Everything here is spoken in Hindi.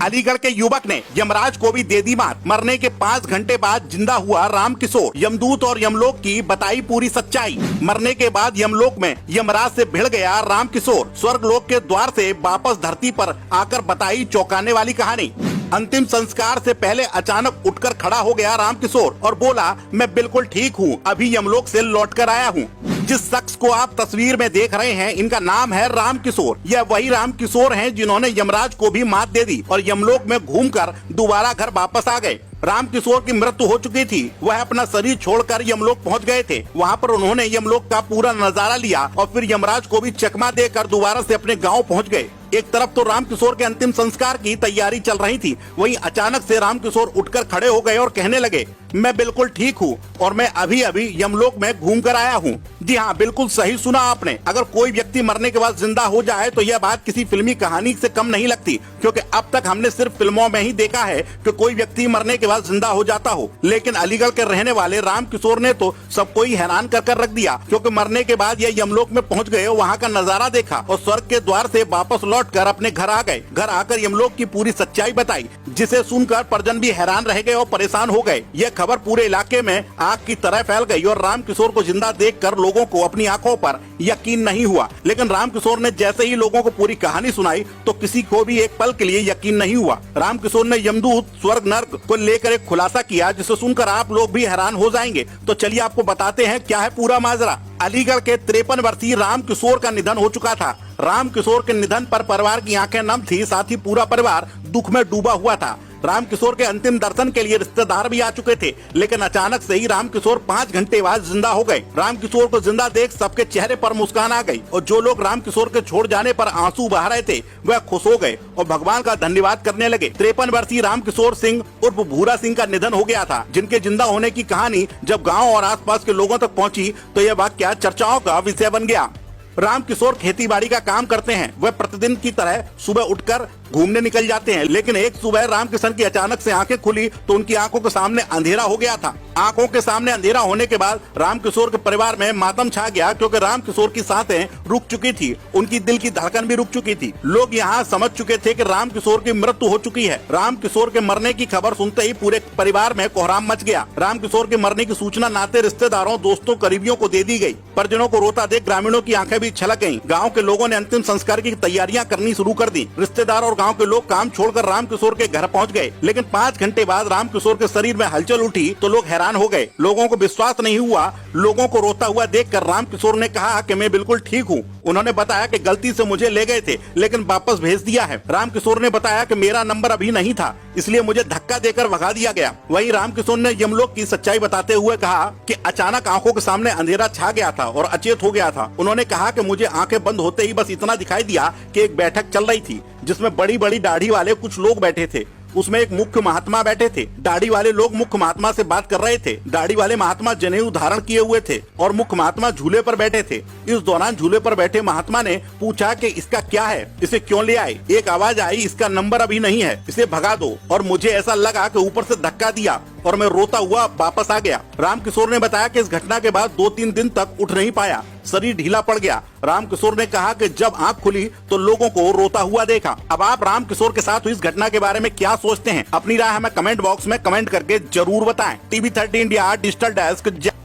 अलीगढ़ के युवक ने यमराज को भी दे दी मात। मरने के 5 घंटे बाद जिंदा हुआ रामकिशोर। यमदूत और यमलोक की बताई पूरी सच्चाई। मरने के बाद यमलोक में यमराज से भिड़ गया रामकिशोर। स्वर्गलोक के द्वार से वापस धरती पर आकर बताई चौंकाने वाली कहानी। अंतिम संस्कार से पहले अचानक उठकर खड़ा हो गया रामकिशोर और बोला, मैं बिल्कुल ठीक हूँ, अभी यमलोक से लौट कर आया हूँ। जिस शख्स को आप तस्वीर में देख रहे हैं, इनका नाम है रामकिशोर। यह वही रामकिशोर हैं जिन्होंने यमराज को भी मात दे दी और यमलोक में घूमकर दोबारा घर वापस आ गए। रामकिशोर की मृत्यु हो चुकी थी। वह अपना शरीर छोड़कर यमलोक पहुंच गए थे। वहां पर उन्होंने यमलोक का पूरा नजारा लिया और फिर यमराज को भी चकमा देकर दोबारा से अपने गांव पहुंच गए। एक तरफ तो रामकिशोर के अंतिम संस्कार की तैयारी चल रही थी, वहीं अचानक से रामकिशोर उठकर खड़े हो गए और कहने लगे, मैं बिल्कुल ठीक हूँ और मैं अभी अभी यमलोक में घूम कर आया हूँ। जी हाँ, बिल्कुल सही सुना आपने। अगर कोई व्यक्ति मरने के बाद जिंदा हो जाए तो यह बात किसी फिल्मी कहानी से कम नहीं लगती, क्योंकि अब तक हमने सिर्फ फिल्मों में ही देखा है कि कोई व्यक्ति मरने के बाद जिंदा हो जाता हो। लेकिन अलीगढ़ के रहने वाले रामकिशोर ने तो सबको ही हैरान कर रख दिया, क्योंकि मरने के बाद यह यमलोक में पहुंच गए, वहां का नजारा देखा और स्वर्ग के द्वार से वापस लौटकर अपने घर आ गए। घर आकर यमलोक की पूरी सच्चाई बताई, जिसे सुनकर परिजन भी हैरान रह गए और परेशान हो गए। यह खबर पूरे इलाके में आग की तरह फैल गई और रामकिशोर को जिंदा देखकर लोगों को अपनी आंखों पर यकीन नहीं हुआ। लेकिन रामकिशोर ने जैसे ही लोगों को पूरी कहानी सुनाई तो किसी को भी एक पल के लिए यकीन नहीं हुआ। रामकिशोर ने यमदूत, स्वर्ग, नर्क को लेकर एक खुलासा किया, जिसे सुनकर आप लोग भी हैरान हो जाएंगे। तो चलिए आपको बताते हैं क्या है पूरा माजरा। अलीगढ़ के 53 वर्षीय रामकिशोर का निधन हो चुका था। रामकिशोर के निधन पर परिवार की आंखें नम थी, साथ ही पूरा परिवार दुख में डूबा हुआ था। रामकिशोर के अंतिम दर्शन के लिए रिश्तेदार भी आ चुके थे, लेकिन अचानक से ही रामकिशोर 5 घंटे बाद जिंदा हो गए। रामकिशोर को जिंदा देख सबके चेहरे पर मुस्कान आ गई और जो लोग रामकिशोर के छोड़ जाने पर आंसू बहा रहे थे वह खुश हो गए और भगवान का धन्यवाद करने लगे। 53 वर्षीय रामकिशोर सिंह उर्फ भूरा सिंह का निधन हो गया था, जिनके जिंदा होने की कहानी जब गाँव और आसपास के लोगों तक पहुँची तो यह वाकया चर्चाओं का विषय बन गया। रामकिशोर खेतीबाड़ी का काम करते हैं। वह प्रतिदिन की तरह सुबह उठकर घूमने निकल जाते हैं, लेकिन एक सुबह रामकिशन की अचानक से आंखें खुली तो उनकी आंखों के सामने अंधेरा हो गया था। आंखों के सामने अंधेरा होने के बाद रामकिशोर के परिवार में मातम छा गया, क्योंकि रामकिशोर की सांसें रुक चुकी थी, उनकी दिल की धड़कन भी रुक चुकी थी। लोग यहाँ समझ चुके थे कि रामकिशोर की मृत्यु हो चुकी है। रामकिशोर के मरने की खबर सुनते ही पूरे परिवार में कोहराम मच गया। रामकिशोर के मरने की सूचना नाते रिश्तेदारों, दोस्तों, करीबियों को दे दी गई। परिजनों को रोता देख ग्रामीणों की आंखें भी छलक गईं। गांव के लोगों ने अंतिम संस्कार की तैयारियां करनी शुरू कर दी। रिश्तेदार और गांव के लोग काम छोड़कर रामकिशोर के घर पहुंच गए, लेकिन 5 घंटे बाद रामकिशोर के शरीर में हलचल उठी तो लोग हैरान हो गए। लोगों को विश्वास नहीं हुआ। लोगों को रोता हुआ देखकर रामकिशोर ने कहा कि मैं बिल्कुल ठीक हूँ। उन्होंने बताया कि गलती से मुझे ले गए थे, लेकिन वापस भेज दिया है। रामकिशोर ने बताया कि मेरा नंबर अभी नहीं था, इसलिए मुझे धक्का देकर भगा दिया गया। वहीं रामकिशोर ने यमलोक की सच्चाई बताते हुए कहा कि अचानक आंखों के सामने अंधेरा छा गया था और अचेत हो गया था। उन्होंने कहा कि मुझे आंखें बंद होते ही बस इतना दिखाई दिया कि एक बैठक चल रही थी, जिसमें बड़ी बड़ी दाढ़ी वाले कुछ लोग बैठे थे। उसमें एक मुख्य महात्मा बैठे थे। दाढ़ी वाले लोग मुख्य महात्मा से बात कर रहे थे। दाढ़ी वाले महात्मा जनेऊ धारण किए हुए थे और मुख्य महात्मा झूले पर बैठे थे। इस दौरान झूले पर बैठे महात्मा ने पूछा कि इसका क्या है, इसे क्यों ले आए। एक आवाज आई, इसका नंबर अभी नहीं है, इसे भगा दो। और मुझे ऐसा लगा कि ऊपर से धक्का दिया और मैं रोता हुआ वापस आ गया। रामकिशोर ने बताया कि इस घटना के बाद 2-3 दिन तक उठ नहीं पाया, शरीर ढीला पड़ गया। रामकिशोर ने कहा कि जब आंख खुली तो लोगों को रोता हुआ देखा। अब आप रामकिशोर के साथ हुई इस घटना के बारे में क्या सोचते हैं? अपनी राय हमें कमेंट बॉक्स में कमेंट करके जरूर बताएं। TV30 India digital desk.